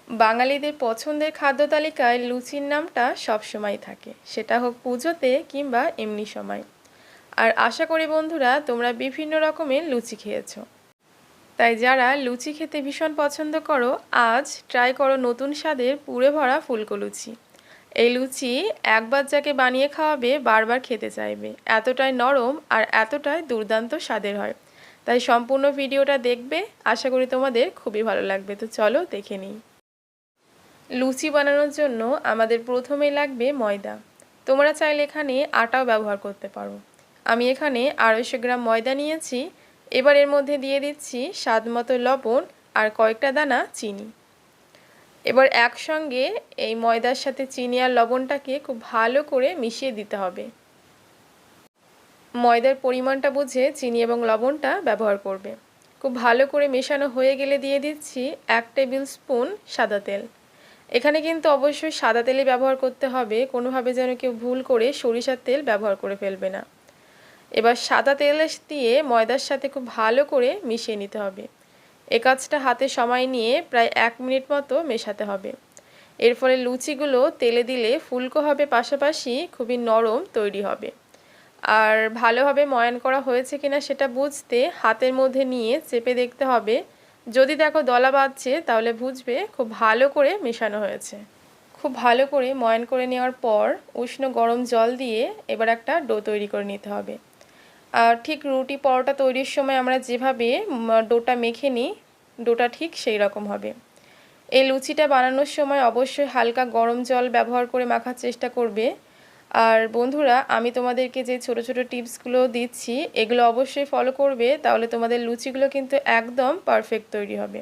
বাঙালিদের পছন্দের খাদ্য তালিকায় লুচির নামটা সবসময় থাকে, সেটা হোক পুজোতে কিংবা এমনি সময়। আর আশা করি বন্ধুরা তোমরা বিভিন্ন রকমের লুচি খেয়েছো। তাই যারা লুচি খেতে ভীষণ পছন্দ করো, আজ ট্রাই করো নতুন স্বাদের পুরে ভরা ফুলকো লুচি। এই লুচি একবার যাকে বানিয়ে খাওয়াবে বারবার খেতে চাইবে, এতটাই নরম আর এতটাই দুর্দান্ত স্বাদের হয়। তাই সম্পূর্ণ ভিডিওটা দেখবে, আশা করি তোমাদের খুবই ভালো লাগবে। তো চলো দেখে নিই। লুচি বানানোর জন্য আমাদের প্রথমেই লাগবে ময়দা। তোমরা চাইলে এখানে আটাও ব্যবহার করতে পারো। আমি এখানে 250 গ্রাম ময়দা নিয়েছি। এবার এর মধ্যে দিয়ে দিচ্ছি স্বাদ মতো লবণ আর কয়েকটা দানা চিনি। এবার একসঙ্গে এই ময়দার সাথে চিনি আর লবণটাকে খুব ভালো করে মিশিয়ে দিতে হবে। ময়দার পরিমাণটা বুঝে চিনি এবং লবণটা ব্যবহার করবে। খুব ভালো করে মেশানো হয়ে গেলে দিয়ে দিচ্ছি 1 টেবিল স্পুন সাদা তেল। এখানে কিন্তু অবশ্যই সাদা তেলই ব্যবহার করতে হবে, কোনোভাবে যেন কেউ ভুল করে সরিষার তেল ব্যবহার করে ফেলবে না। এবার সাদা তেল দিয়ে ময়দার সাথে খুব ভালো করে মিশিয়ে নিতে হবে। এই কাজটা হাতে সময় নিয়ে প্রায় 1 মিনিট মতো মেশাতে হবে। এর ফলে লুচিগুলো তেলে দিলে ফুলকো হবে, পাশাপাশি খুবই নরম তৈরি হবে। আর ভালোভাবে ময়ান করা হয়েছে কিনা সেটা বুঝতে হাতের মধ্যে নিয়ে চেপে দেখতে হবে। যদি দেখো দলা বাঁধছে তাহলে বুঝবে খুব ভালো করে মেশানো হয়েছে। খুব ভালো করে ময়ান করে নেওয়ার পর উষ্ণ গরম জল দিয়ে এবার একটা ডো তৈরি করে নিতে হবে। আর ঠিক রুটি পরোটা তৈরির সময় আমরা যেভাবে ডোটা মেখে নিই, ডোটা ঠিক সেই রকম হবে। এই লুচিটা বানানোর সময় অবশ্যই হালকা গরম জল ব্যবহার করে মাখার চেষ্টা করবে। আর বন্ধুরা, আমি তোমাদেরকে যে ছোট ছোট টিপসগুলো দিচ্ছি এগুলো অবশ্যই ফলো করবে, তাহলে তোমাদের লুচিগুলো কিন্তু একদম পারফেক্ট তৈরি হবে।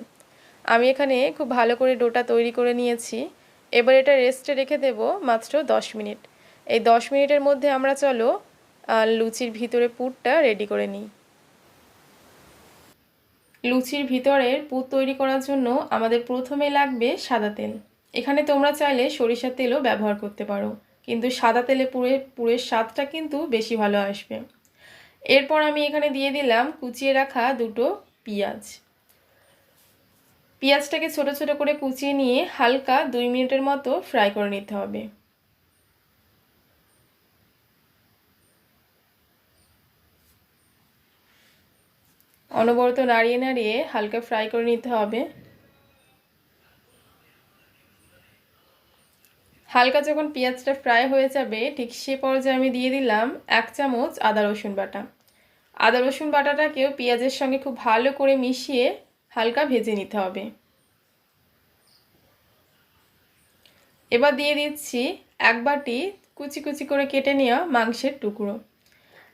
আমি এখানে খুব ভালো করে ডোটা তৈরি করে নিয়েছি। এবার এটা রেস্টে রেখে দেব মাত্র 10 মিনিট। এই 10 মিনিটের মধ্যে আমরা চলো লুচির ভিতরে পুরটা রেডি করে নিই। লুচির ভিতরের পুর তৈরি করার জন্য আমাদের প্রথমে লাগবে সাদা তেল। এখানে তোমরা চাইলে সরিষার তেলও ব্যবহার করতে পারো, কিন্তু সাদা তেলে পুরের স্বাদটা কিন্তু বেশি ভালো আসবে। এরপর আমি এখানে দিয়ে দিলাম কুচিয়ে রাখা 2টো পেঁয়াজ। পেঁয়াজটাকে ছোট ছোট করে কুচিয়ে নিয়ে হালকা 2 মিনিটের মতো ফ্রাই করে নিতে হবে। অনবরত নাড়িয়ে নাড়িয়ে হালকা ফ্রাই করে নিতে হবে। হালকা যখন পেঁয়াজটা ফ্রাই হয়ে যাবে ঠিক সে পর্যায়ে আমি দিয়ে দিলাম 1 চামচ আদা রসুন বাটা। আদা রসুন বাটাটাকেও পেঁয়াজের সঙ্গে খুব ভালো করে মিশিয়ে হালকা ভেজে নিতে হবে। এবার দিয়ে দিচ্ছি 1 বাটি কুচি কুচি করে কেটে নেওয়া মাংসের টুকরো।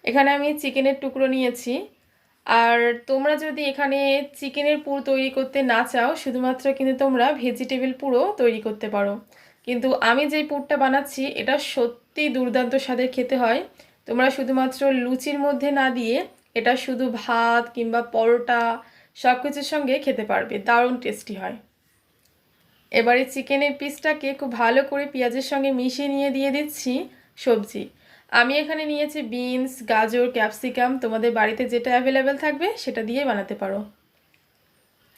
এখানে আমি চিকেনের টুকরো নিয়েছি। আর তোমরা যদি এখানে চিকেনের পুর তৈরি করতে না চাও, শুধুমাত্র কিন্তু তোমরা ভেজিটেবল পুরও তৈরি করতে পারো। কিন্তু আমি যেই পুরটা বানাচ্ছি এটা সত্যি দুর্দান্ত স্বাদের খেতে হয়। তোমরা শুধুমাত্র লুচির মধ্যে না দিয়ে এটা শুধু ভাত কিংবা পরোটা সব কিছুর সঙ্গে খেতে পারবে, দারুণ টেস্টি হয়। এবারে চিকেনের পিসটাকে খুব ভালো করে পেঁয়াজের সঙ্গে মিশিয়ে নিয়ে দিয়ে দিচ্ছি সবজি। আমি এখানে নিয়েছি বিনস, গাজর, ক্যাপসিকাম। তোমাদের বাড়িতে যেটা অ্যাভেলেবেল থাকবে সেটা দিয়ে বানাতে পারো।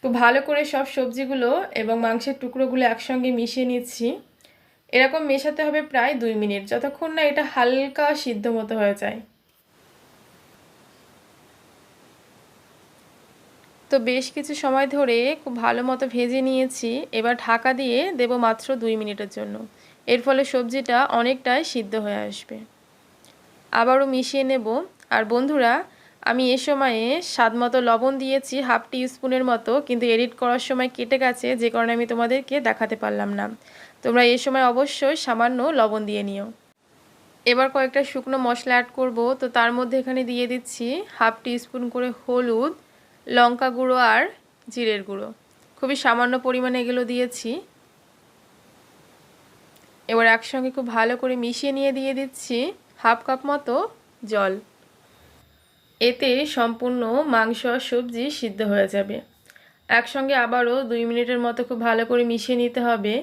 খুব ভালো করে সব সবজিগুলো এবং মাংসের টুকরোগুলো একসঙ্গে মিশিয়ে নিচ্ছি। এরকম মেশাতে হবে প্রায় 2 মিনিট, যতক্ষণ না এটা হালকা সিদ্ধ মতো হয়ে যায়। তো বেশ কিছু সময় ধরে খুব ভালো মতো ভেজে নিয়েছি। এবার ঢাকা দিয়ে দেব মাত্র 2 মিনিটের জন্য। এর ফলে সবজিটা অনেকটাই সিদ্ধ হয়ে আসবে। আবারও মিশিয়ে নেব। আর বন্ধুরা, আমি এ সময়ে স্বাদ মতো লবণ দিয়েছি 1/2 টিস্পুনের মতো, কিন্তু এডিট করার সময় কেটে গেছে, যে কারণে আমি তোমাদেরকে দেখাতে পারলাম না। তোমরা এ সময় অবশ্যই সামান্য লবণ দিয়ে নিও। এবার কয়েকটা শুকনো মশলা অ্যাড করব। তো তার মধ্যে এখানে দিয়ে দিচ্ছি 1/2 টিস্পুন করে হলুদ, লঙ্কা গুঁড়ো আর জিরের গুঁড়ো। খুবই সামান্য পরিমাণে এগুলো দিয়েছি। এবার একসঙ্গে খুব ভালো করে মিশিয়ে নিয়ে দিয়ে দিচ্ছি 1/2 কাপ মতো জল। এতে সম্পূর্ণ মাংস আর সবজি সিদ্ধ হয়ে যাবে। একসঙ্গে আবারও 2 মিনিটের মতো খুব ভালো করে মিশিয়ে নিতে হবে।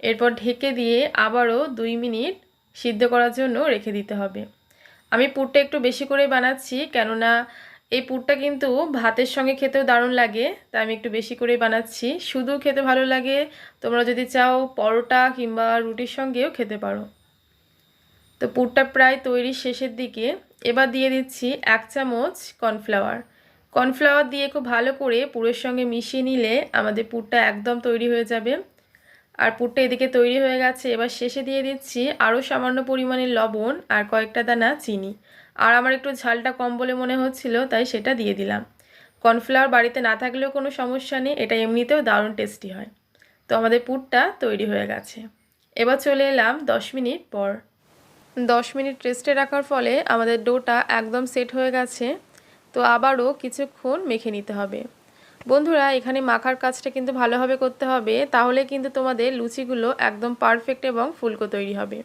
এরপর ঢেকে দিয়ে আবারও 2 মিনিট সিদ্ধ করার জন্য রেখে দিতে হবে। আমি পুরটা একটু বেশি করে বানাচ্ছি, কেননা এই পুরটা কিন্তু ভাতের সঙ্গে খেতেও দারুণ লাগে, তাই আমি একটু বেশি করেই বানাচ্ছি। শুধু খেতে ভালো লাগে, তোমরা যদি চাও পরোটা কিংবা রুটির সঙ্গেও খেতে পারো। তো পুরটা প্রায় তৈরির শেষের দিকে। এবার দিয়ে দিচ্ছি 1 চামচ কর্নফ্লাওয়ার। কর্নফ্লাওয়ার দিয়ে খুব ভালো করে পুরের সঙ্গে মিশিয়ে নিলে আমাদের পুরটা একদম তৈরি হয়ে যাবে। আর পুরটা এদিকে তৈরি হয়ে গেছে। এবার শেষে দিয়ে দিচ্ছি আরও সামান্য পরিমাণে লবণ আর কয়েকটা দানা চিনি। আর আমার একটু ঝালটা কম বলে মনে হচ্ছিল, তাই সেটা দিয়ে দিলাম। কর্নফ্লাওয়ার বাড়িতে না থাকলেও কোনো সমস্যা নেই, এটা এমনিতেও দারুণ টেস্টি হয়। তো আমাদের পুরটা তৈরি হয়ে গেছে। এবার চলে এলাম 10 মিনিট পর। 10 মিনিট রেস্টে রাখার ফলে আমাদের ডোটা একদম সেট হয়ে গেছে। তো আবারও কিছুক্ষণ মেখে নিতে হবে। বন্ধুরা, এখানে মাখার কাজটা কিন্তু ভালোভাবে করতে হবে, তাহলে কিন্তু তোমাদের লুচিগুলো একদম পারফেক্ট এবং ফুলকো তৈরি হবে।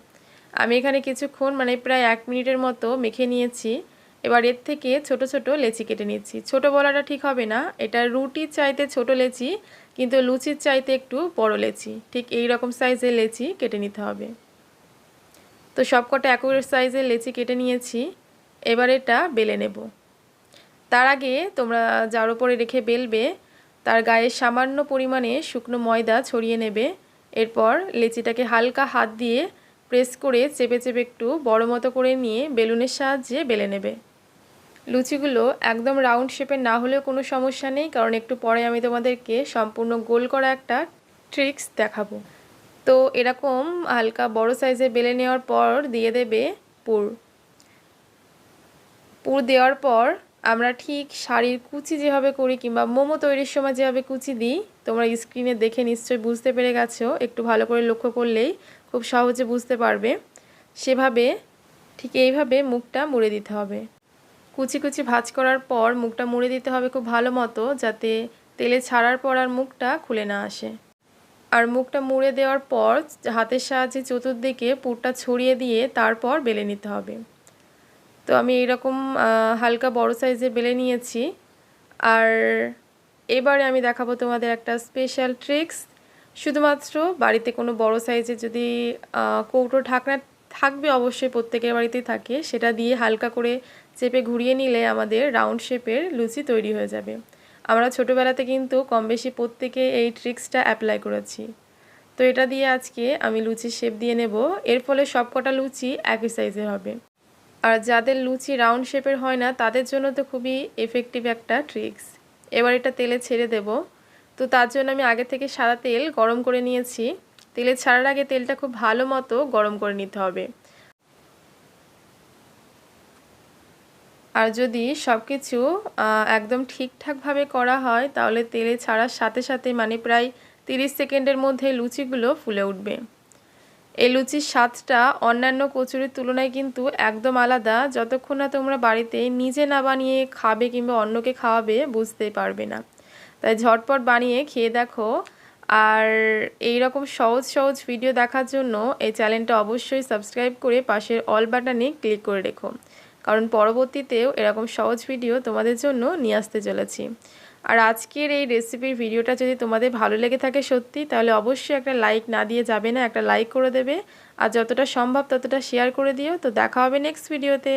আমি এখানে কিছুক্ষণ প্রায় 1 মিনিটের মতো মেখে নিয়েছি। এবার এর থেকে ছোট ছোট লেচি কেটে নিচ্ছি। ছোট বলাটা ঠিক হবে না, এটা রুটির চাইতে ছোট লেচি, কিন্তু লুচির চাইতে একটু বড় লেচি। ঠিক এই রকম সাইজের লেচি কেটে নিতে হবে। তো সবকটা একই সাইজের লেচি কেটে নিয়েছি। এবার এটা বেলে নেব। তার আগে তোমরা যার উপরে রেখে বেলবে তার গায়ে সামান্য পরিমাণে শুকনো ময়দা ছড়িয়ে নেবে। এরপর লেচিটাকে হালকা হাত দিয়ে প্রেস করে চেপে চেপে একটু বড় মতো করে নিয়ে বেলুনের সাহায্যে বেলে নেবে। লুচিগুলো একদম রাউন্ড শেপের না হলেও কোনো সমস্যা নেই, কারণ একটু পরে আমি তোমাদেরকে সম্পূর্ণ গোল করা একটা ট্রিক্স দেখাবো। তো এরকম হালকা বড় সাইজে বেলে নেওয়ার পর দিয়ে দেবে পুর। পুর দেওয়ার পর আমরা ঠিক শাড়ির কুচি যেভাবে করি কিংবা মোমো তৈরির সময় যেভাবে কুচি দিই, তোমরা স্ক্রিনে দেখে নিশ্চয়ই বুঝতে পেরে গেছো। একটু ভালো করে লক্ষ্য করলেই খুব সহজে বুঝতে পারবে। সেভাবে ঠিক এইভাবে মুখটা মুড়ে দিতে হবে। কুচি কুচি ভাঁজ করার পর মুখটা মুড়ে দিতে হবে খুব ভালো মতো, যাতে তেলে ছাড়ার পর আর মুখটা খুলে না আসে। আর মুখটা মুড়ে দেওয়ার পর হাতের সাহায্যে চতুর্দিকে পুরটা ছড়িয়ে দিয়ে তারপর বেলে নিতে হবে। তো আমি এইরকম হালকা বড় সাইজে বেলে নিয়েছি। আর এবারে আমি দেখাবো তোমাদের একটা স্পেশাল ট্রিক্স। শুধুমাত্র বাড়িতে কোনো বড় সাইজে যদি কৌটো ঢাকনা থাকবে, অবশ্যই প্রত্যেকের বাড়িতেই থাকে, সেটা দিয়ে হালকা করে চেপে ঘুরিয়ে নিলে আমাদের রাউন্ড শেপের লুচি তৈরি হয়ে যাবে। আমরা ছোটোবেলাতে কিন্তু কম বেশি প্রত্যেকে এই ট্রিক্সটা অ্যাপ্লাই করেছি। তো এটা দিয়ে আজকে আমি লুচির শেপ দিয়ে নেব। এর ফলে সবকটা লুচি একই সাইজের হবে। আর যাদের লুচি রাউন্ড শেপের হয় না, তাদের জন্য তো খুবই এফেক্টিভ একটা ট্রিক্স। এবার এটা তেলে ছেড়ে দেব। তো তার জন্য আমি আগে থেকে সাদা তেল গরম করে নিয়েছি। তেলে ছাড়ার আগে তেলটা খুব ভালো মতো গরম করে নিতে হবে। আর যদি সব কিছু একদম ঠিকঠাকভাবে করা হয়, তাহলে তেলে ছাড়ার সাথে সাথে প্রায় 30 সেকেন্ডের মধ্যে লুচিগুলো ফুলে উঠবে। এই লুচির স্বাদটা অন্যান্য কচুরির তুলনায় কিন্তু একদম আলাদা। যতক্ষণ না তোমরা বাড়িতে নিজে না বানিয়ে খাবে কিংবা অন্যকে খাওয়াবে, বুঝতেই পারবে না। তাই ঝটপট বানিয়ে খেয়ে দেখো। আর এই রকম সহজ সহজ ভিডিও দেখার জন্য এই চ্যানেলটা অবশ্যই সাবস্ক্রাইব করে পাশের অল বাটনে ক্লিক করে রেখো, কারণ পরবর্তীতেও এরকম সহজ ভিডিও তোমাদের জন্য নিয়ে আসতে চলেছি। আর আজকের এই রেসিপির ভিডিওটা যদি তোমাদের ভালো লেগে থাকে সত্যি, তাহলে অবশ্যই একটা লাইক না দিয়ে যাবে না, একটা লাইক করে দেবে। আর যতটা সম্ভব ততটা শেয়ার করে দিও। তো দেখা হবে নেক্সট ভিডিওতে।